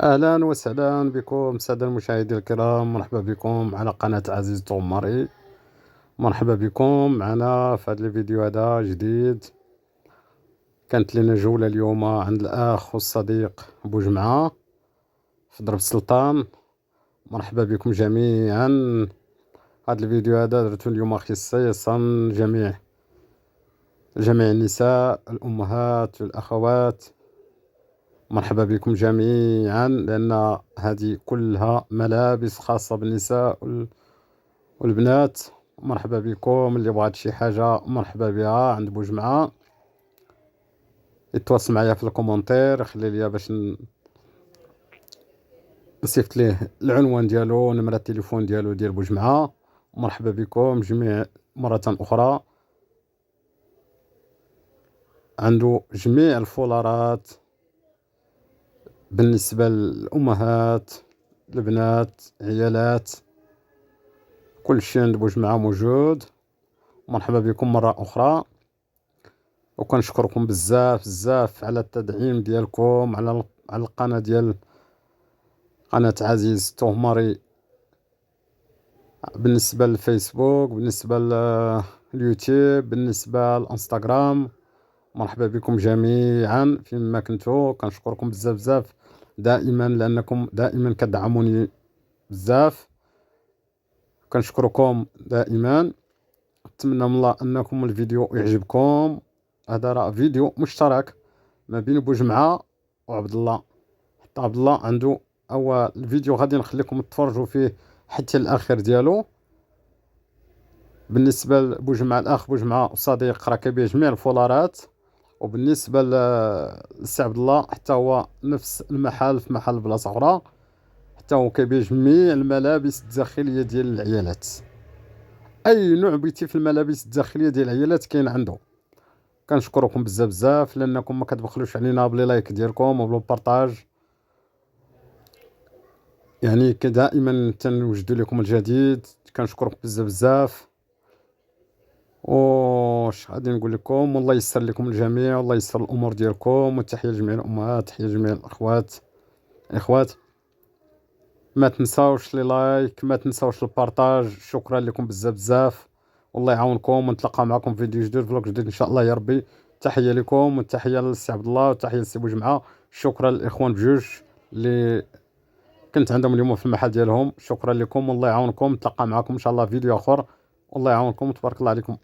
أهلا وسهلا بكم السادة المشاهدين الكرام، مرحبا بكم على قناة عزيز طوماري. مرحبا بكم معنا في هذا الفيديو هذا جديد. كانت لنا جولة اليوم عند الأخ والصديق بوجمعة في درب السلطان. مرحبا بكم جميعا. هذا الفيديو هذا درتو اليوم خصيصا جميع النساء الأمهات والأخوات. مرحبا بكم جميعا، لأن هذه كلها ملابس خاصة بالنساء والبنات. مرحبا بكم، اللي بغات شي حاجة مرحبا بها عند بوجمعة يتواصل معايا في الكومنتير، خلي لي باش نصيفط ليه العنوان ديالو، نمرة التليفون ديالو ديال بوجمعة. مرحبا بكم جميع مرة أخرى. عنده جميع الفولارات بالنسبة للأمهات، البنات، عيالات، كل شيء عند بوجمعة موجود. مرحبا بكم مرة أخرى، وكنشكركم بزاف بزاف على التدعيم ديالكم على القناة ديال قناة عزيز طوماري، بالنسبة للفيسبوك، بالنسبة لليوتيوب، بالنسبة للانستغرام. مرحبا بكم جميعا فيما كنتو. كنشكركم بزاف بزاف دائما، لأنكم دائما كدعموني بزاف. كنشكركم دائما. نتمنى من الله انكم الفيديو يعجبكم. هذا راه فيديو مشترك ما بين بوجمعة وعبد الله. حتى عبد الله عنده اول الفيديو غادي نخليكم تفرجوا فيه حتى الاخير ديالو. بالنسبه لبوجمعة، الاخ بوجمعة الصديق راه كيبيع جميع الفولارات. وبالنسبه لسي عبد الله حتى هو نفس المحل في محل بلاصه اخرى، حتى هو كيبيع جميع الملابس الداخليه ديال العيالات. اي نوع بغيتي في الملابس الداخليه ديال العيالات كاين عنده. كنشكركم بزاف بزاف لانكم ما كتبخلوش علينا بلي لايك ديالكم وبلو بارطاج. يعني دائما تنوجدوا لكم الجديد. كنشكركم بزاف بزاف. واش غادي نقول لكم، والله يسر لكم الجميع، والله يسر الامور ديالكم. وتحيه لجميع الامهات، تحيه لجميع الاخوات. ما تنساوش لي لايك، ما تنساوش البارطاج. شكرا لكم بزاف بزاف، والله يعاونكم. ونتلاقى معكم في فيديو جديد، فلوق جديد ان شاء الله يا ربي. تحيه لكم، وتحيه للسي عبد الله، وتحيه للسي بوجمعة. شكرا للاخوان بجوج اللي كنت عندهم اليوم في المحل ديالهم. شكرا لكم، والله يعاونكم. نتلاقى معكم ان شاء الله في فيديو اخر. والله يعاونكم وتبارك الله عليكم.